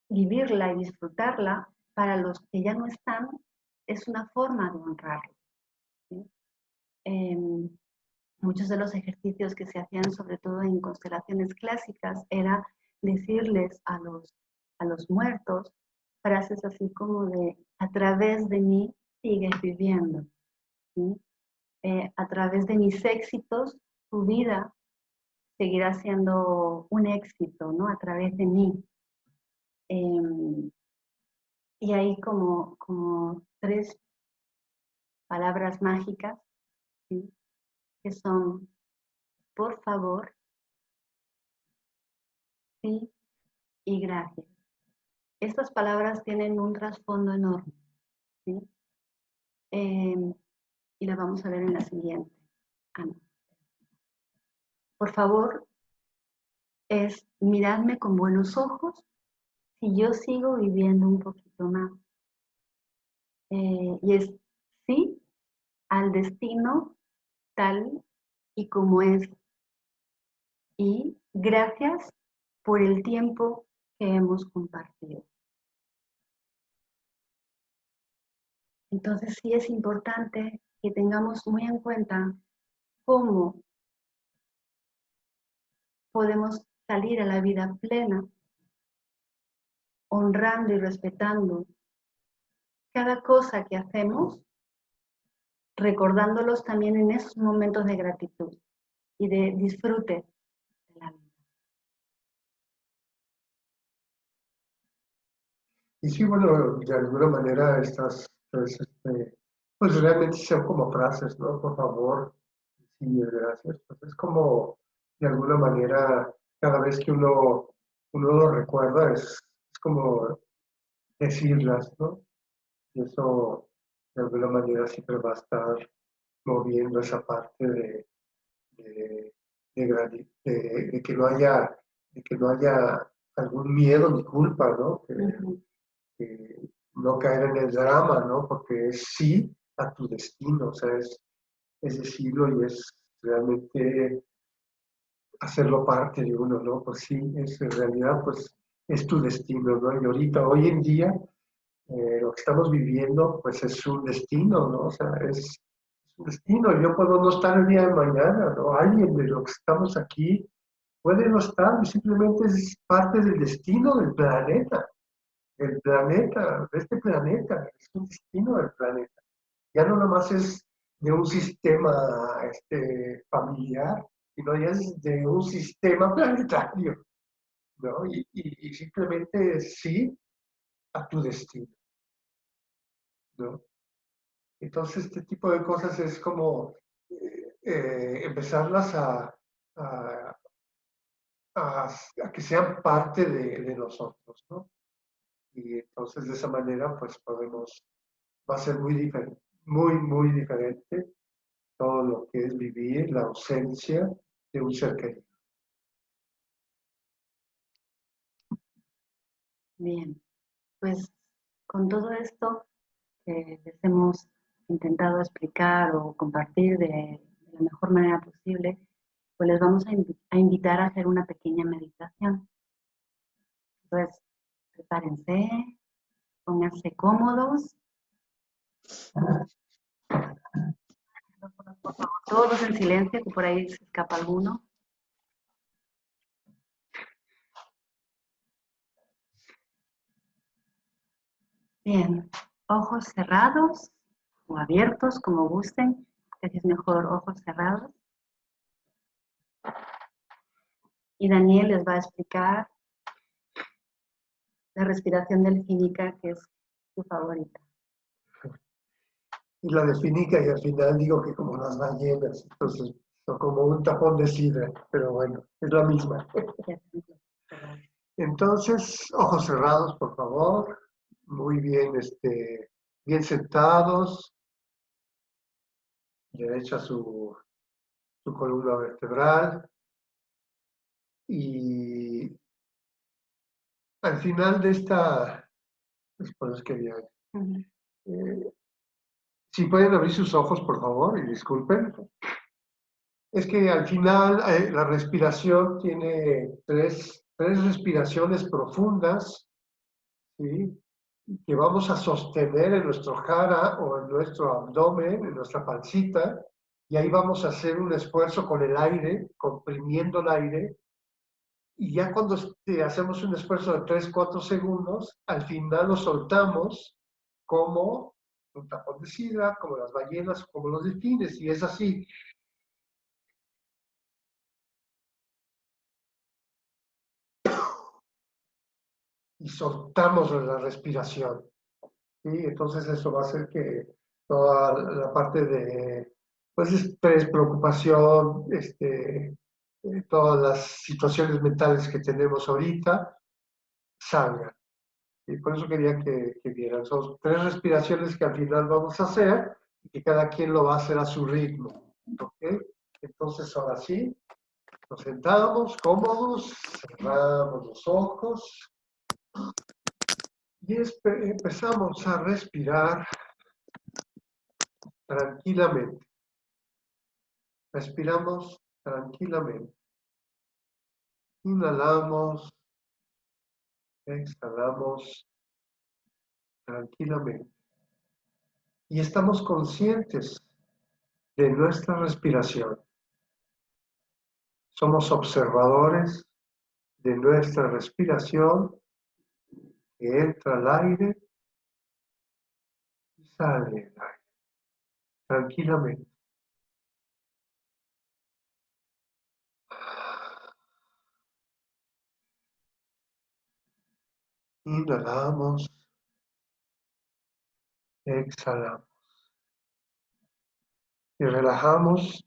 [SPEAKER 1] vivirla y disfrutarla, para los que ya no están, es una forma de honrarlo. ¿Sí? Muchos de los ejercicios que se hacían, sobre todo en constelaciones clásicas, era decirles a los muertos frases así como de, a través de mí sigues viviendo. ¿Sí? A través de mis éxitos, tu vida seguirá siendo un éxito, ¿no? A través de mí. Y hay como 3 palabras mágicas, ¿sí? Que son, por favor, sí y gracias. Estas palabras tienen un trasfondo enorme, ¿sí? Y las vamos a ver en la siguiente. No. Por favor, es miradme con buenos ojos si yo sigo viviendo un poquito más. Y es sí al destino tal y como es. Y gracias por el tiempo que hemos compartido. Entonces sí es importante que tengamos muy en cuenta cómo podemos salir a la vida plena, honrando y respetando cada cosa que hacemos, recordándolos también en esos momentos de gratitud y de disfrute de la vida.
[SPEAKER 2] Y sí, bueno, de alguna manera estas, pues realmente son como frases, ¿no? Por favor, sí, gracias. Pues es como, de alguna manera, cada vez que uno lo recuerda, es como decirlas, ¿no? Y eso, de alguna manera, siempre va a estar moviendo esa parte de, de que no haya algún miedo ni culpa, ¿no? Que no caer en el drama, ¿no? Porque es sí a tu destino, o sea, es decirlo y es realmente hacerlo parte de uno, ¿no? Pues sí, es en realidad, pues es tu destino, ¿no? Y ahorita, hoy en día, lo que estamos viviendo, pues es un destino, ¿no? O sea, es un destino. Yo puedo no estar el día de mañana, ¿no? Alguien de los que estamos aquí puede no estar y simplemente es parte del destino del planeta. el planeta, de este planeta, es un destino del planeta. Ya no nomás es de un sistema familiar, sino ya es de un sistema planetario, ¿no? Y simplemente sí a tu destino, ¿no? Entonces, este tipo de cosas es como empezarlas a, a que sean parte de nosotros, ¿no? Y entonces de esa manera, pues podemos, va a ser muy diferente, muy diferente todo lo que es vivir la ausencia de un ser querido.
[SPEAKER 1] Bien, pues con todo esto que les hemos intentado explicar o compartir de la mejor manera posible, pues les vamos a invitar a hacer una pequeña meditación. Entonces, prepárense, pónganse cómodos, todos en silencio, que por ahí se escapa alguno. Bien, ojos cerrados o abiertos, como gusten, casi es mejor ojos cerrados. Y Daniel les va a explicar la respiración delfínica, que es su favorita.
[SPEAKER 2] Y la definica y al final digo que como las ballenas, entonces, o como un tapón de sidra, pero bueno, es la misma. Entonces, ojos cerrados, por favor, muy bien, bien sentados, derecha su columna vertebral y al final de esta, después que bien, si pueden abrir sus ojos, por favor, y disculpen. Es que al final la respiración tiene tres respiraciones profundas, ¿sí? Que vamos a sostener en nuestro jara o en nuestro abdomen, en nuestra pancita, y ahí vamos a hacer un esfuerzo con el aire, comprimiendo el aire, y ya cuando hacemos un esfuerzo de 3, 4 segundos, al final lo soltamos como un tapón de sidra, como las ballenas, como los delfines, y es así. Y soltamos la respiración. ¿Sí? Entonces eso va a hacer que toda la parte de pues, estrés, preocupación, todas las situaciones mentales que tenemos ahorita salgan. Y por eso quería que vieran. Son 3 respiraciones que al final vamos a hacer y que cada quien lo va a hacer a su ritmo. ¿Okay? Entonces ahora sí, nos sentamos cómodos, cerramos los ojos y empezamos a respirar tranquilamente. Respiramos tranquilamente. Inhalamos, exhalamos tranquilamente. Y estamos conscientes de nuestra respiración. Somos observadores de nuestra respiración que entra al aire y sale el aire tranquilamente. Inhalamos, exhalamos y relajamos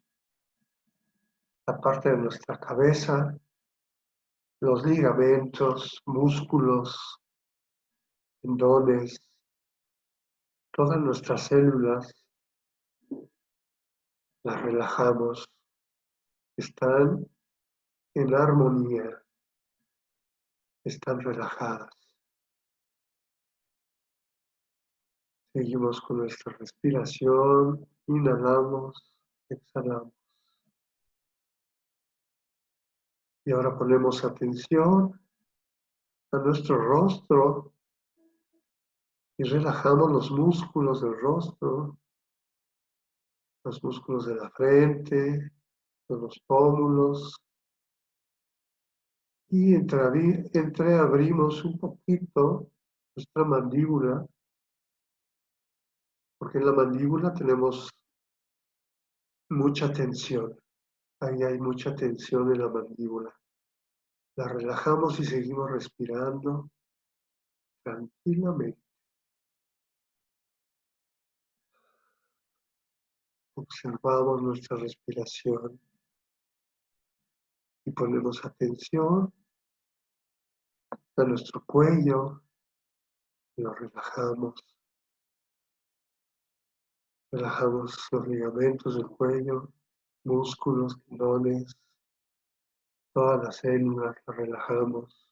[SPEAKER 2] la parte de nuestra cabeza, los ligamentos, músculos, tendones, todas nuestras células, las relajamos, están en armonía, están relajadas. Seguimos con nuestra respiración, inhalamos, exhalamos. Y ahora ponemos atención a nuestro rostro y relajamos los músculos del rostro, los músculos de la frente, de los pómulos. Y entreabrimos un poquito nuestra mandíbula, porque en la mandíbula tenemos mucha tensión. Ahí hay mucha tensión en la mandíbula. La relajamos y seguimos respirando tranquilamente. Observamos nuestra respiración y ponemos atención a nuestro cuello y lo relajamos. Relajamos los ligamentos del cuello, músculos, tendones, todas las células las relajamos.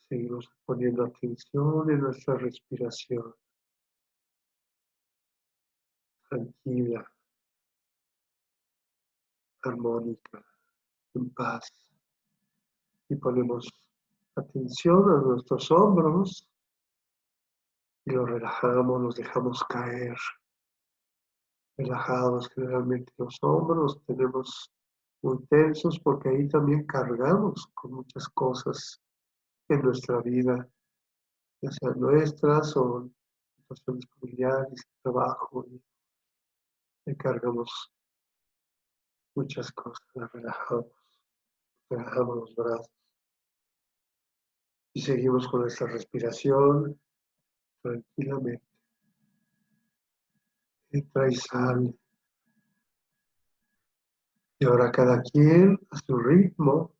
[SPEAKER 2] Seguimos poniendo atención en nuestra respiración, tranquila, armónica, en paz. Y ponemos atención a nuestros hombros y los relajamos, los dejamos caer. Relajados, generalmente los hombros los tenemos muy tensos porque ahí también cargamos con muchas cosas en nuestra vida, ya sean nuestras o situaciones familiares, trabajo, y ahí cargamos muchas cosas, las relajamos los brazos y seguimos con nuestra respiración tranquilamente. Entra y sale. Y ahora cada quien a su ritmo.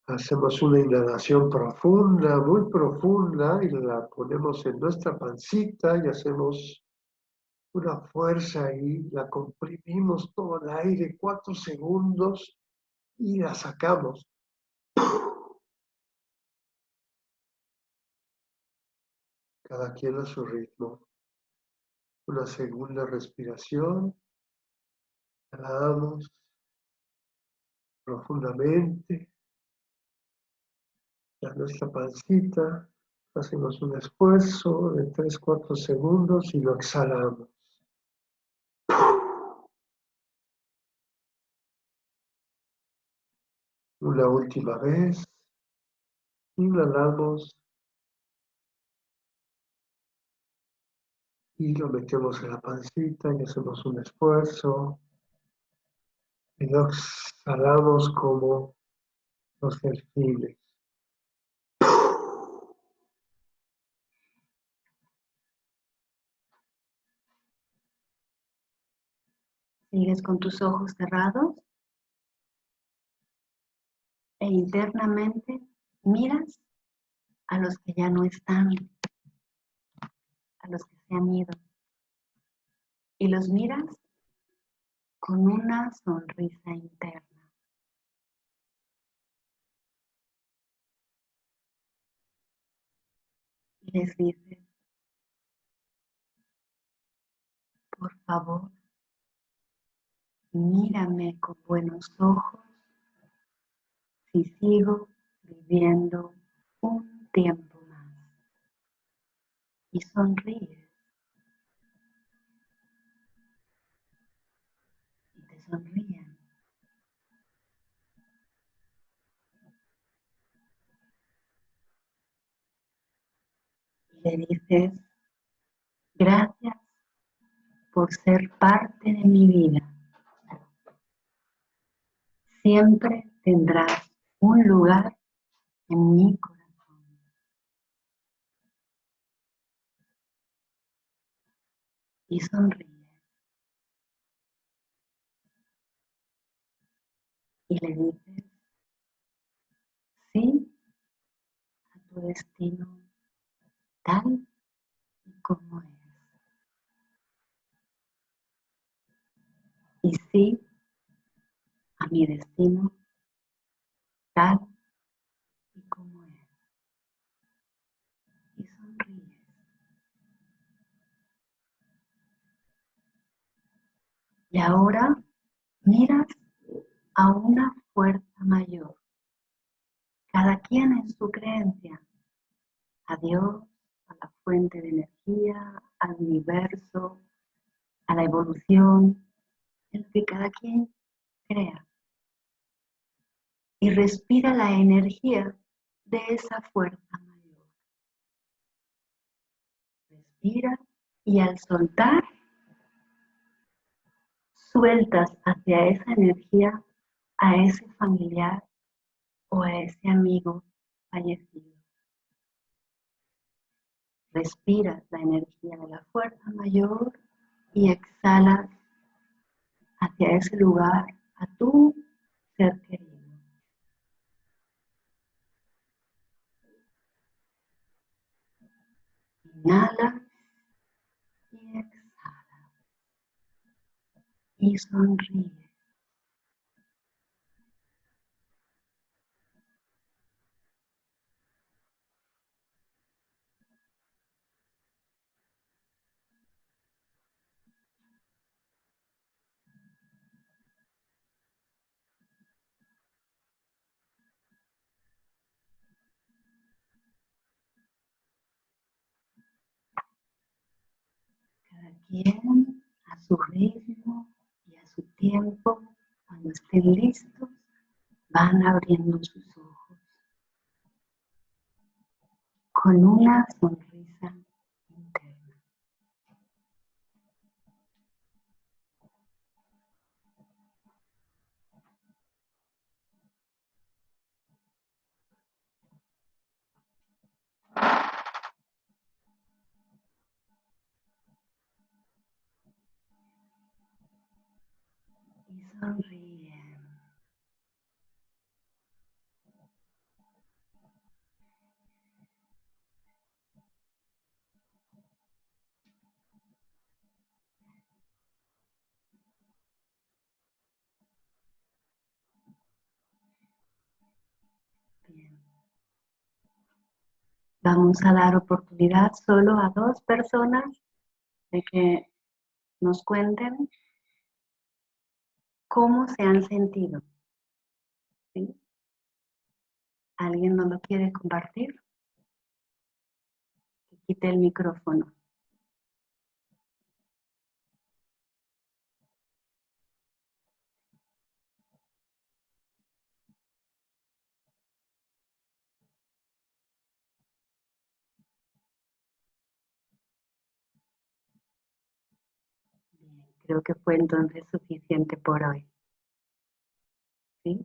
[SPEAKER 2] Hacemos una inhalación profunda, muy profunda, y la ponemos en nuestra pancita y hacemos una fuerza ahí, la comprimimos todo el aire 4 segundos y la sacamos. Cada quien a su ritmo. Una segunda respiración. Inhalamos profundamente a nuestra pancita. Hacemos un esfuerzo de 3-4 segundos y lo exhalamos. Una última vez. Inhalamos y lo metemos en la pancita y hacemos un esfuerzo. Y lo exhalamos como los delfines.
[SPEAKER 1] Sigues con tus ojos cerrados e internamente miras a los que ya no están, a los que se han ido. Y los miras con una sonrisa interna. Y les dices, por favor, mírame con buenos ojos si sigo viviendo un tiempo más. Y sonríes. Y te sonríen. Y le dices, gracias por ser parte de mi vida. Siempre tendrás un lugar en mi corazón. Y sonríes. Y le dices, sí, a tu destino tal y como es. Y sí, a mi destino tal y como es. Y sonríes. Y ahora miras a una fuerza mayor. Cada quien en su creencia. A Dios, a la fuente de energía, al universo, a la evolución, en lo que cada quien crea. Y respira la energía de esa fuerza mayor. Respira y al soltar, sueltas hacia esa energía a ese familiar o a ese amigo fallecido. Respiras la energía de la fuerza mayor y exhalas hacia ese lugar a tu ser querido. Inhala y exhala y sonríe. Cada quien a su ritmo y a su tiempo, cuando estén listos, van abriendo sus ojos con una sonrisa interna. Y sonríen. Bien. Vamos a dar oportunidad solo a 2 personas de que nos cuenten cómo se han sentido. ¿Sí? ¿Alguien no lo quiere compartir? Que quite el micrófono. Bien, creo que fue entonces suficiente por hoy. ¿Sí?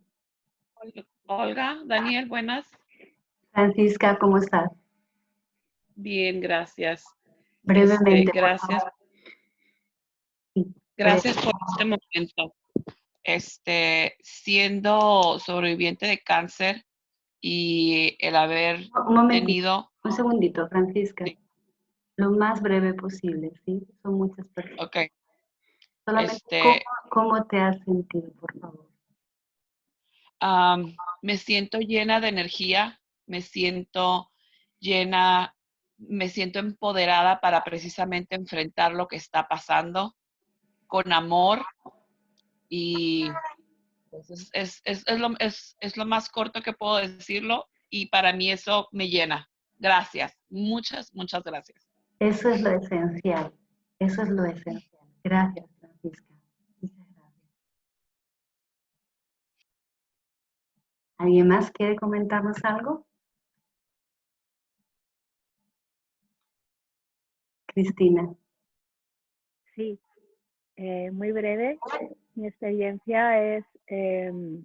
[SPEAKER 3] Olga, Daniel, buenas.
[SPEAKER 1] Francisca, ¿cómo estás?
[SPEAKER 3] Bien, gracias.
[SPEAKER 1] Brevemente, por
[SPEAKER 3] Gracias,
[SPEAKER 1] favor. Sí,
[SPEAKER 3] gracias por este momento. Siendo sobreviviente de cáncer y el haber
[SPEAKER 1] un momentito,
[SPEAKER 3] tenido,
[SPEAKER 1] un segundito, Francisca.
[SPEAKER 3] sí,
[SPEAKER 1] Lo más breve posible, ¿sí? Son muchas personas.
[SPEAKER 3] ok,
[SPEAKER 1] Solamente, ¿cómo te has sentido, por favor?
[SPEAKER 3] me siento llena de energía, me siento llena, me siento empoderada para precisamente enfrentar lo que está pasando con amor y pues es lo más corto que puedo decirlo y para mí eso me llena. Gracias, muchas, muchas gracias.
[SPEAKER 1] Eso es lo esencial. Eso es lo esencial. Gracias, Francisca. Muchas gracias. ¿Alguien más quiere comentarnos algo? Cristina.
[SPEAKER 4] Sí, muy breve. Mi experiencia es que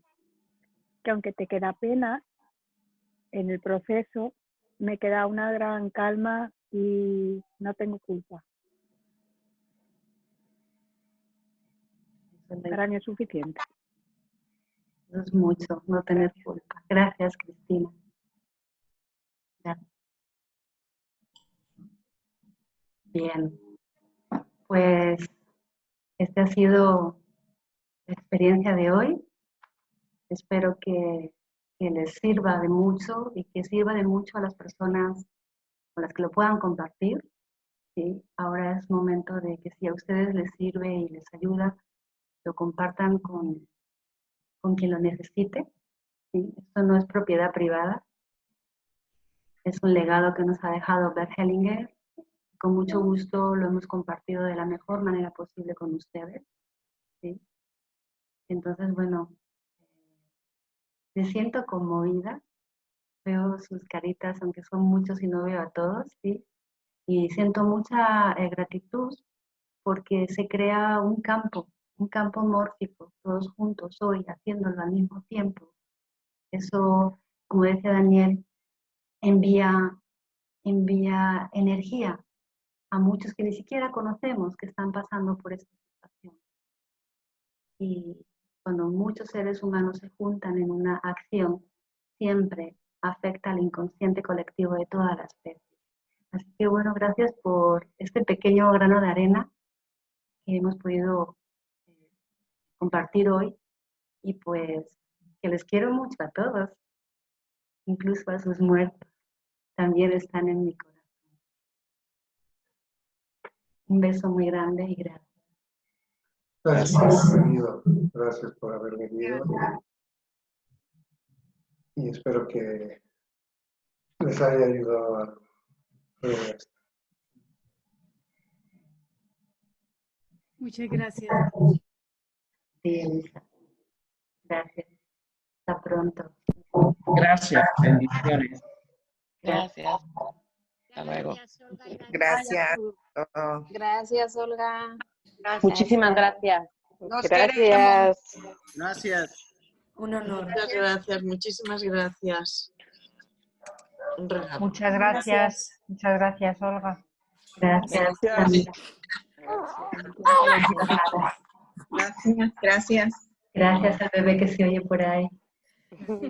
[SPEAKER 4] aunque te queda pena en el proceso, me queda una gran calma y no tengo culpa. Para mí es suficiente.
[SPEAKER 1] Eso es mucho, no tener culpa. Gracias, Cristina. Gracias. Bien, pues esta ha sido la experiencia de hoy. Espero que les sirva de mucho y que sirva de mucho a las personas con las que lo puedan compartir. ¿Sí? Ahora es momento de que si a ustedes les sirve y les ayuda, lo compartan con quien lo necesite. ¿Sí? Esto no es propiedad privada, es un legado que nos ha dejado Bert Hellinger. Con mucho gusto lo hemos compartido de la mejor manera posible con ustedes. ¿Sí? Entonces, bueno, me siento conmovida veo sus caritas, aunque son muchos y no veo a todos, ¿sí? Y siento mucha gratitud porque se crea un campo mórfico, todos juntos hoy, haciéndolo al mismo tiempo. Eso, como decía Daniel, envía energía a muchos que ni siquiera conocemos que están pasando por esta situación. Y cuando muchos seres humanos se juntan en una acción, siempre afecta al inconsciente colectivo de todas las especies. Así que bueno, gracias por este pequeño grano de arena que hemos podido compartir hoy, y pues que les quiero mucho a todos, incluso a sus muertos, también están en mi corazón. Un beso muy grande y gracias.
[SPEAKER 2] Gracias por haber venido. Gracias por haber venido. Y espero que les haya ayudado a esto.
[SPEAKER 5] Muchas gracias.
[SPEAKER 1] Sí, Elisa. Gracias. Hasta pronto.
[SPEAKER 6] Gracias, bendiciones.
[SPEAKER 3] Gracias. Hasta luego.
[SPEAKER 7] Gracias.
[SPEAKER 8] Gracias, Olga.
[SPEAKER 9] Muchísimas gracias.
[SPEAKER 8] Nos
[SPEAKER 9] Gracias.
[SPEAKER 5] Gracias.
[SPEAKER 8] Un honor.
[SPEAKER 7] Muchas gracias, muchísimas gracias. Un regalo.
[SPEAKER 10] Muchas gracias. Muchas gracias, Olga.
[SPEAKER 1] Gracias.
[SPEAKER 7] Gracias.
[SPEAKER 1] Gracias al bebé que se oye por ahí.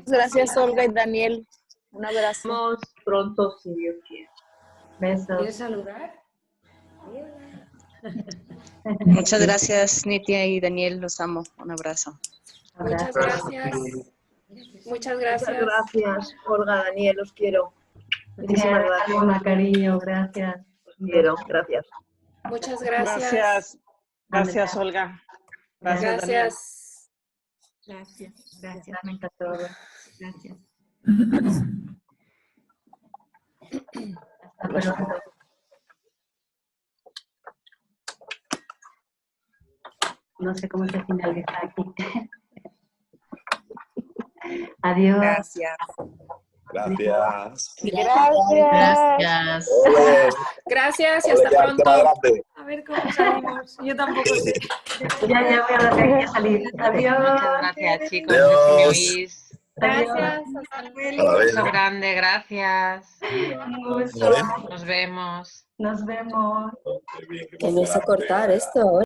[SPEAKER 8] Gracias, Olga y Daniel. Un abrazo.
[SPEAKER 9] Nos vemos pronto, si Dios quiere.
[SPEAKER 1] Besos.
[SPEAKER 8] ¿Quieres saludar?
[SPEAKER 11] Muchas gracias, Nitia y Daniel, los amo. Un abrazo.
[SPEAKER 8] Muchas gracias. Muchas gracias.
[SPEAKER 9] Gracias, Olga, Daniel, los quiero. Muchísimas gracias.
[SPEAKER 1] Alma, cariño, gracias.
[SPEAKER 9] Los quiero, gracias.
[SPEAKER 8] Muchas gracias.
[SPEAKER 6] Gracias. Gracias, Olga. Gracias, Daniel.
[SPEAKER 8] Gracias.
[SPEAKER 1] Gracias. Gracias a todos. Gracias. Hasta pronto. No sé cómo se finaliza aquí. Adiós.
[SPEAKER 7] Gracias.
[SPEAKER 12] Gracias.
[SPEAKER 9] Gracias.
[SPEAKER 8] Gracias y hasta pronto. A ver cómo salimos. Yo tampoco sé.
[SPEAKER 1] Ya veo lo que hay que salir. Adiós.
[SPEAKER 3] Muchas gracias, chicos.
[SPEAKER 12] Adiós.
[SPEAKER 3] Si me oís.
[SPEAKER 8] Gracias. Hasta
[SPEAKER 12] A
[SPEAKER 8] luego.
[SPEAKER 12] la
[SPEAKER 3] Un
[SPEAKER 12] vez.
[SPEAKER 3] beso grande, gracias.
[SPEAKER 1] Un gusto.
[SPEAKER 12] A ver.
[SPEAKER 3] Nos vemos.
[SPEAKER 1] Nos vemos.
[SPEAKER 12] Qué bien, qué
[SPEAKER 13] Que no sé
[SPEAKER 12] emocionante.
[SPEAKER 13] cortar esto,